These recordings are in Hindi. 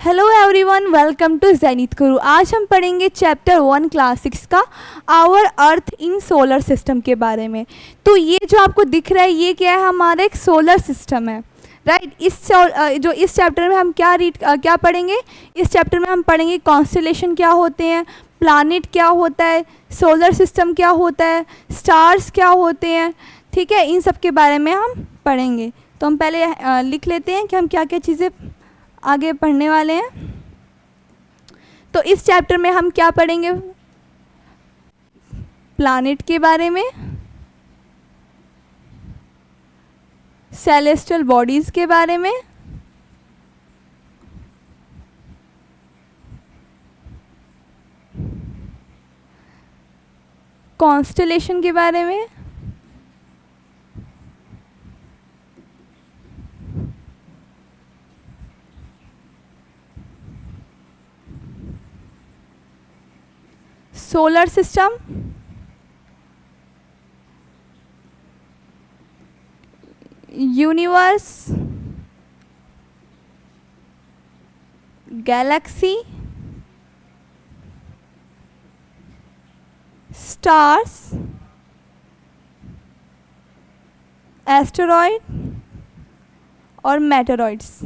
Hello everyone, welcome to zenith Guru. आज हम पढ़ेंगे चैप्टर 1 क्लास 6 का our earth in solar system के बारे में। तो ये जो आपको दिख रहा है ये क्या है, हमारा एक सोलर सिस्टम है, राइट। इस चैप्टर में हम क्या पढ़ेंगे, इस चैप्टर में हम पढ़ेंगे कॉन्स्टेलेशन क्या होते हैं, प्लानिट क्या होता है, सोलर सिस्टम क्या होता है, स्टार्स क्या होते हैं, ठीक है। इन सब के बारे में हम पढ़ेंगे। तो हम पहले लिख लेते हैं कि हम क्या क्या चीज़ें आगे पढ़ने वाले हैं। तो इस चैप्टर में हम क्या पढ़ेंगे, प्लैनेट के बारे में, सेलेस्टियल बॉडीज के बारे में, कॉन्स्टेलेशन के बारे में, solar system, universe, Galaxy, stars, asteroid और मेटेरॉइड्स,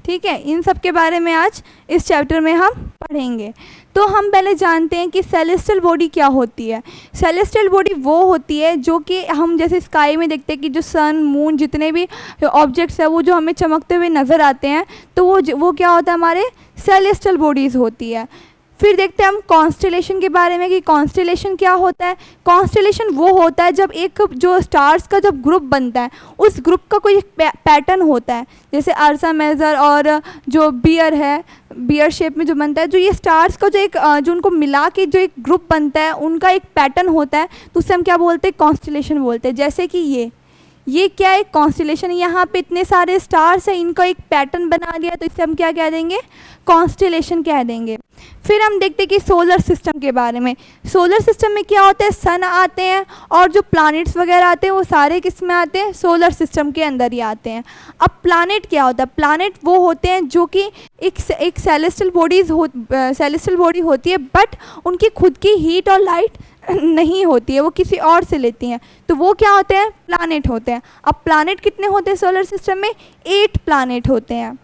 ठीक है। इन सब के बारे में आज इस चैप्टर में हम पढ़ेंगे। तो हम पहले जानते हैं कि सेलेस्टियल बॉडी क्या होती है। सेलेस्टियल बॉडी वो होती है जो कि हम जैसे स्काई में देखते हैं कि जो सन मून जितने भी ऑब्जेक्ट्स हैं वो जो हमें चमकते हुए नज़र आते हैं, तो वो क्या होता है, हमारे सेलेस्टियल बॉडीज़ होती है। फिर देखते हैं हम कॉन्स्टेलेशन के बारे में कि कॉन्स्टेलेशन क्या होता है। कॉन्स्टेलेशन वो होता है जब एक जो स्टार्स का जब ग्रुप बनता है उस ग्रुप का कोई पैटर्न होता है, जैसे अर्सा मेजर और जो बियर है, बियर शेप में जो बनता है, जो ये स्टार्स का जो उनको मिला के जो एक ग्रुप बनता है उनका एक पैटर्न होता है, तो उससे हम क्या बोलते हैं, कॉन्स्टेलेशन बोलते हैं। जैसे कि ये क्या है, कॉन्स्टेलेशन। यहाँ पे इतने सारे स्टार्स हैं, इनका एक पैटर्न बना दिया, तो इससे हम क्या कह देंगे, कॉन्स्टेलेशन कह देंगे। फिर हम देखते हैं कि सोलर सिस्टम के बारे में। सोलर सिस्टम में क्या होता है, सन आते हैं और जो प्लैनेट्स वगैरह आते हैं वो सारे किस में आते हैं, सोलर सिस्टम के अंदर ही आते हैं। अब प्लैनेट क्या होता है, प्लैनेट वो होते हैं जो कि एक सेलेस्टियल बॉडी होती है, बट उनकी खुद की हीट और लाइट नहीं होती है, वो किसी और से लेती हैं, तो वो क्या होते हैं, प्लैनेट होते हैं। अब प्लैनेट कितने होते हैं सोलर सिस्टम में, 8 प्लैनेट होते हैं।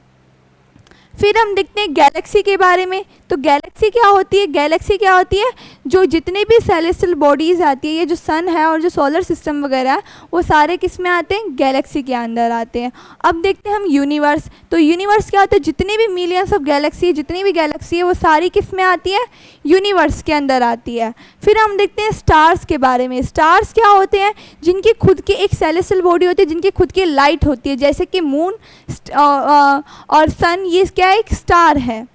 फिर हम देखते हैं गैलेक्सी के बारे में। तो गैलेक्सी क्या होती है, गैलेक्सी क्या होती है, जो जितने भी सेलेस्टियल बॉडीज़ आती है, ये जो सन है और जो सोलर सिस्टम वगैरह है वो सारे किस में आते हैं, गैलेक्सी के अंदर आते हैं। अब देखते हैं हम यूनिवर्स। तो यूनिवर्स क्या होता है, जितने भी मिलियंस ऑफ गैलेक्सी, जितनी भी गैलेक्सी है वो सारी किस में आती है, यूनिवर्स के अंदर आती है। फिर हम देखते हैं स्टार्स के बारे में। स्टार्स क्या होते हैं, जिनकी खुद की एक सेलेस्टियल बॉडी होती है, जिनकी खुद की लाइट होती है, जैसे कि मून और सन, ये क्या है, एक स्टार है।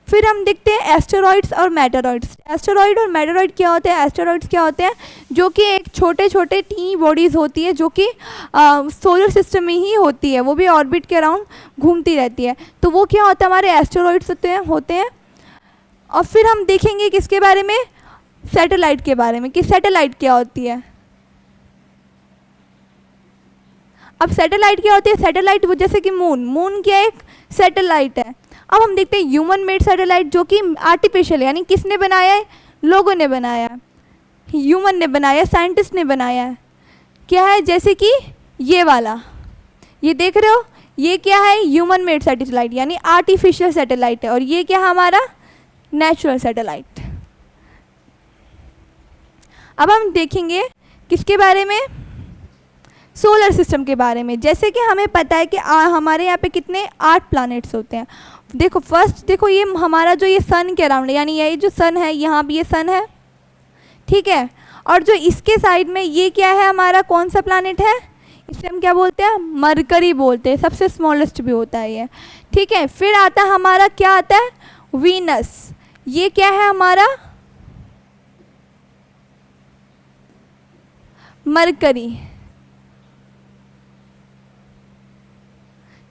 फिर हम देखते हैं एस्टेरॉइड्स और मेटेरॉइड्स। एस्टेरॉइड और मेटेरॉइड क्या होते हैं, एस्टेरॉइड्स क्या होते हैं, जो कि एक छोटे छोटे टी बॉडीज़ होती है जो कि सोलर सिस्टम में ही होती है, वो भी ऑर्बिट के अराउंड घूमती रहती है, तो वो क्या होता है, हमारे एस्टेरॉइड्स होते हैं। और फिर हम देखेंगे किसके बारे में, सैटेलाइट के बारे में, कि सैटेलाइट क्या होती है। अब सैटेलाइट क्या होती है, सैटेलाइट वो जैसे कि मून क्या एक सैटेलाइट है। अब हम देखते हैं ह्यूमन मेड सैटेलाइट, जो कि आर्टिफिशियल, यानी किसने बनाया है, लोगों ने बनाया है, ह्यूमन ने बनाया, साइंटिस्ट ने बनाया है। क्या है, जैसे कि ये वाला, ये देख रहे हो, ये क्या है, ह्यूमन मेड सैटेलाइट यानी आर्टिफिशियल सैटेलाइट है, और ये क्या है, हमारा नेचुरल सैटेलाइट। अब हम देखेंगे किसके बारे में, सोलर सिस्टम के बारे में। जैसे कि हमें पता है कि हमारे यहाँ पे कितने 8 प्लैनेट्स होते हैं। देखो फर्स्ट देखो, ये हमारा जो ये सन के अराउंड है, यानी ये जो सन है, यहाँ भी ये सन है, ठीक है। और जो इसके साइड में ये क्या है, हमारा कौन सा प्लैनेट है, इसे हम क्या बोलते हैं, मरकरी बोलते हैं, सबसे स्मॉलेस्ट भी होता है ये, ठीक है। फिर आता है हमारा क्या आता है, वीनस। ये क्या है, हमारा मरकरी,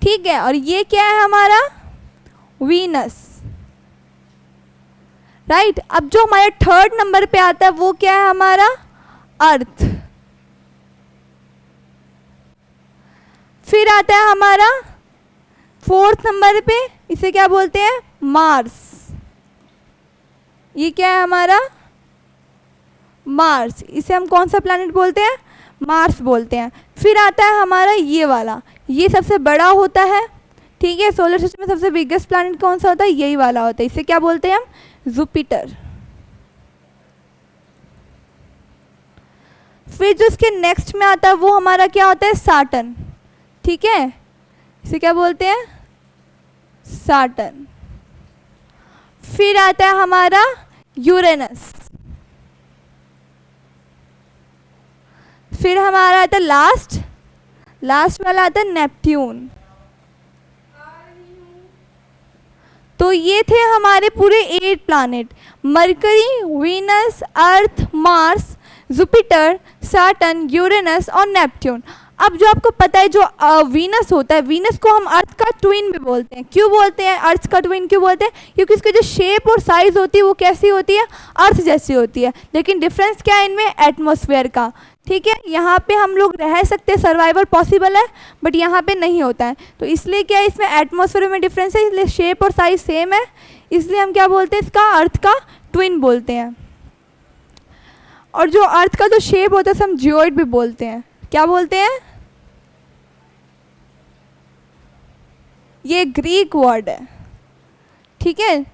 ठीक है। और ये क्या है, हमारा वीनस, राइट। अब जो हमारे 3rd नंबर पे आता है वो क्या है, हमारा अर्थ। फिर आता है हमारा 4th नंबर पे, इसे क्या बोलते हैं, मार्स। ये क्या है हमारा, मार्स। इसे हम कौन सा प्लैनेट बोलते हैं, मार्स बोलते हैं। फिर आता है हमारा ये वाला, ये सबसे बड़ा होता है, ठीक है। सोलर सिस्टम में सबसे बिगेस्ट प्लैनेट कौन सा होता है, यही वाला होता है। इसे क्या बोलते हैं हम, जुपिटर। फिर जो इसके नेक्स्ट में आता है वो हमारा क्या होता है, सैटर्न, ठीक है। इसे क्या बोलते हैं, सैटर्न। फिर आता है हमारा यूरेनस। फिर हमारा आता है लास्ट वाला आता है नेपट्यून। तो ये थे हमारे पूरे 8 प्लैनेट, मरकरी, वीनस, अर्थ, मार्स, जुपिटर, सैटर्न, यूरेनस और नेपट्यून। अब जो आपको पता है, जो वीनस होता है, वीनस को हम अर्थ का ट्विन भी बोलते हैं। क्यों बोलते हैं अर्थ का ट्विन, क्यों बोलते हैं, क्योंकि उसकी जो शेप और साइज़ होती है वो कैसी होती है, अर्थ जैसी होती है। लेकिन डिफरेंस क्या है इनमें, एटमॉस्फेयर का, ठीक है। यहाँ पे हम लोग रह सकते हैं, सर्वाइवल पॉसिबल है, बट यहाँ पे नहीं होता है। तो इसलिए क्या है, इसमें एटमॉस्फेयर में डिफरेंस है, इसलिए शेप और साइज सेम है, इसलिए हम क्या बोलते हैं, इसका अर्थ का ट्विन बोलते हैं। और जो अर्थ का जो शेप होता है हम जियोइड भी बोलते हैं। क्या बोलते हैं, ये ग्रीक वर्ड है, ठीक है,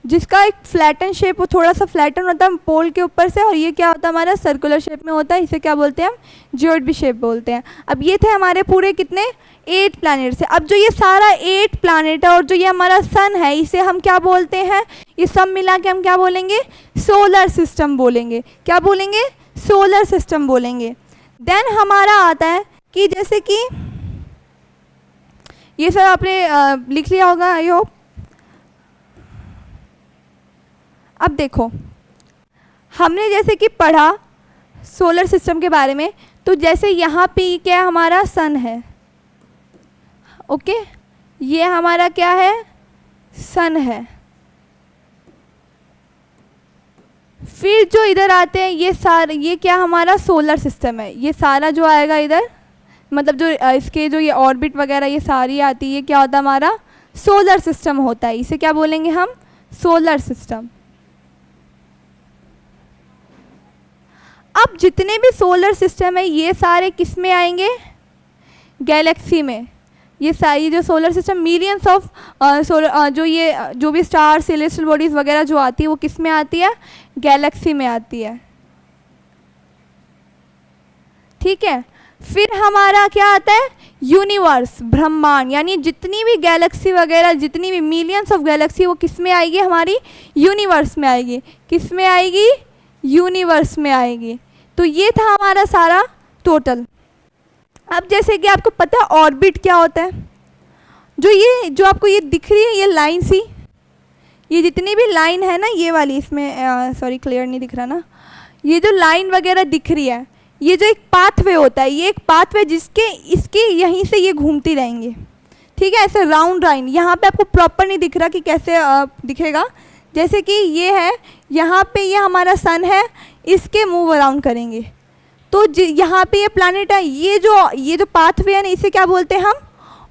जिसका एक फ्लैटन शेप, वो थोड़ा सा फ्लैटन होता है पोल के ऊपर से, और ये क्या होता है हमारा सर्कुलर शेप में होता है, इसे क्या बोलते हैं हम, जियोइड भी शेप बोलते हैं। अब ये थे हमारे पूरे कितने, 8 प्लैनेट्स है। अब जो ये सारा 8 प्लैनेट है और जो ये हमारा सन है, इसे हम क्या बोलते हैं, ये सब मिला के हम क्या बोलेंगे, सोलर सिस्टम बोलेंगे। क्या बोलेंगे, सोलर सिस्टम बोलेंगे। देन हमारा आता है कि जैसे कि ये सब आपने लिख लिया होगा आई होप। अब देखो, हमने जैसे कि पढ़ा सोलर सिस्टम के बारे में, तो जैसे यहाँ पे क्या हमारा सन है, ओके, ये हमारा क्या है, सन है। फिर जो इधर आते हैं ये क्या हमारा सोलर सिस्टम है। ये सारा जो आएगा इधर, मतलब जो इसके जो ये ऑर्बिट वगैरह ये सारी आती है, क्या होता है हमारा सोलर सिस्टम होता है। इसे क्या बोलेंगे हम, सोलर सिस्टम। अब जितने भी सोलर सिस्टम है ये सारे किस में आएंगे, गैलेक्सी में। ये सारी जो सोलर सिस्टम मिलियंस ऑफ जो भी स्टार, सेलेस्टियल बॉडीज वगैरह जो आती है वो किस में आती है, गैलेक्सी में आती है, ठीक है। फिर हमारा क्या आता है, यूनिवर्स, ब्रह्मांड, यानी जितनी भी गैलेक्सी वगैरह, जितनी भी मिलियंस ऑफ गैलेक्सी, वो किस में आएगी, हमारी यूनिवर्स में आएगी। किस में आएगी, यूनिवर्स में आएगी। तो ये था हमारा सारा टोटल। अब जैसे कि आपको पता है ऑर्बिट क्या होता है, जो आपको ये दिख रही है ये लाइन सी, ये जितनी भी लाइन है ना, ये वाली, इसमें सॉरी क्लियर नहीं दिख रहा ना, ये जो लाइन वगैरह दिख रही है, ये जो एक पाथवे होता है, ये एक पाथवे जिसके इसके यहीं से ये घूमती रहेंगे, ठीक है, ऐसे राउंड लाइन। यहाँ पे आपको प्रॉपर नहीं दिख रहा कि कैसे दिखेगा, जैसे कि ये है, यहाँ पे ये हमारा सन है, इसके मूव अराउंड करेंगे, तो यहाँ पे ये प्लैनेट है, ये जो पाथवे है ना, इसे क्या बोलते हैं हम,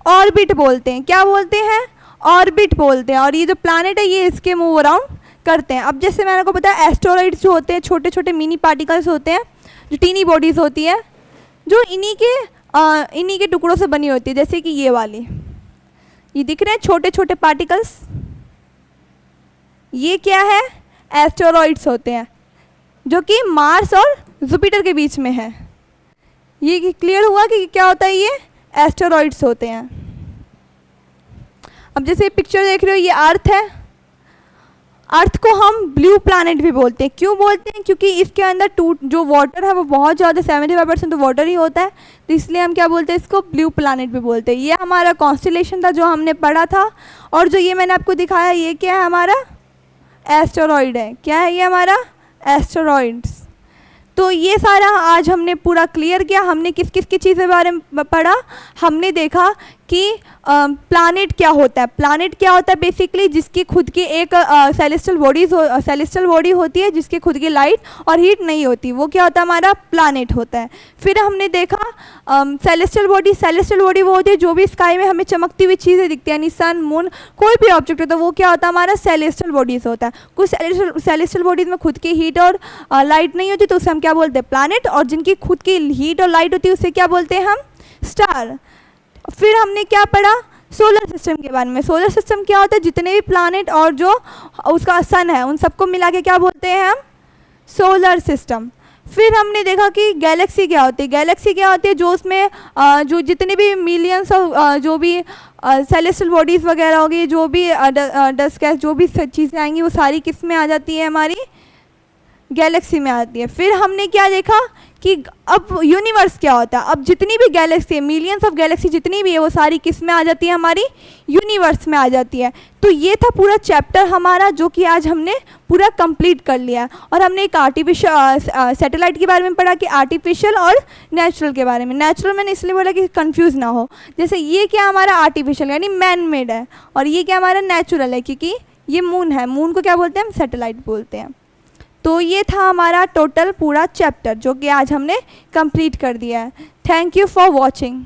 ऑर्बिट बोलते हैं। क्या बोलते हैं, ऑर्बिट बोलते हैं। और ये जो प्लैनेट है ये इसके मूव अराउंड करते हैं। अब जैसे मैंने को पता है एस्टेरॉइड्स जो होते हैं, छोटे छोटे मिनी पार्टिकल्स होते हैं, जो टीनी बॉडीज़ होती है, जो इन्हीं के टुकड़ों से बनी होती है, जैसे कि ये वाली, ये दिख रहे हैं छोटे छोटे पार्टिकल्स, ये क्या है, एस्टेरॉइड्स होते हैं, जो कि मार्स और जुपिटर के बीच में है। ये क्लियर हुआ कि क्या होता है, ये एस्टेरॉइड्स होते हैं। अब जैसे पिक्चर देख रहे हो, ये अर्थ है, अर्थ को हम ब्लू प्लैनेट भी बोलते हैं। क्यों बोलते हैं, क्योंकि इसके अंदर जो वाटर है वो बहुत ज़्यादा 75% तो वाटर ही होता है, तो इसलिए हम क्या बोलते हैं, इसको ब्लू प्लैनेट भी बोलते हैं। ये हमारा कॉन्स्टेलेशन था जो हमने पढ़ा था, और जो ये मैंने आपको दिखाया ये क्या है, हमारा एस्टेरॉइड है। क्या है ये, हमारा एस्टेरॉइड्स। तो ये सारा आज हमने पूरा क्लियर किया। हमने किस किस की चीज़ें बारे में पढ़ा, हमने देखा कि प्लानिट क्या होता है। प्लानिट क्या होता है बेसिकली, जिसकी खुद की एक सेलेस्टियल बॉडी होती है जिसकी खुद की लाइट और हीट नहीं होती, वो क्या होता है हमारा प्लानिट होता है। फिर हमने देखा सेलेस्टियल बॉडी वो होती है जो भी स्काई में हमें चमकती हुई चीज़ें दिखती है, यानी सन मून कोई भी ऑब्जेक्ट होता है वो क्या होता है हमारा सेलेस्टियल बॉडीज होता है। कुछ सेलेस्टियल बॉडीज में खुद की हीट और लाइट नहीं होती तो उसे हम क्या बोलते हैं प्लानिट, और जिनकी खुद की हीट और लाइट होती है उसे क्या बोलते हैं हम स्टार। फिर हमने क्या पढ़ा सोलर सिस्टम के बारे में। सोलर सिस्टम क्या होता है, जितने भी प्लानिट और जो उसका सन है उन सबको मिला के क्या बोलते हैं हम सोलर सिस्टम। फिर हमने देखा कि गैलेक्सी क्या होती है। गैलेक्सी क्या होती है, जो उसमें जो जितने भी मिलियंस ऑफ जो भी सेलेस्टियल बॉडीज़ वगैरह होगी, जो भी डस्ट गैस जो भी चीज़ें आएंगी वो सारी किस में आ जाती है हमारी गैलेक्सी में आती है। फिर हमने क्या देखा कि अब यूनिवर्स क्या होता है। अब जितनी भी गैलेक्सी है, मिलियंस ऑफ गैलेक्सी जितनी भी है वो सारी किस में आ जाती है हमारी यूनिवर्स में आ जाती है। तो ये था पूरा चैप्टर हमारा जो कि आज हमने पूरा कंप्लीट कर लिया। और हमने एक आर्टिफिशियल सैटेलाइट के बारे में पढ़ा कि आर्टिफिशियल और नेचुरल के बारे में। नेचुरल मैंने इसलिए बोला कि कंफ्यूज ना हो, जैसे ये क्या हमारा आर्टिफिशियल यानी मैन मेड है और ये क्या हमारा नेचुरल है, क्योंकि ये मून है, मून को क्या बोलते हैं हम सैटेलाइट बोलते हैं। तो ये था हमारा टोटल पूरा चैप्टर जो कि आज हमने कंप्लीट कर दिया है। Thank you for watching.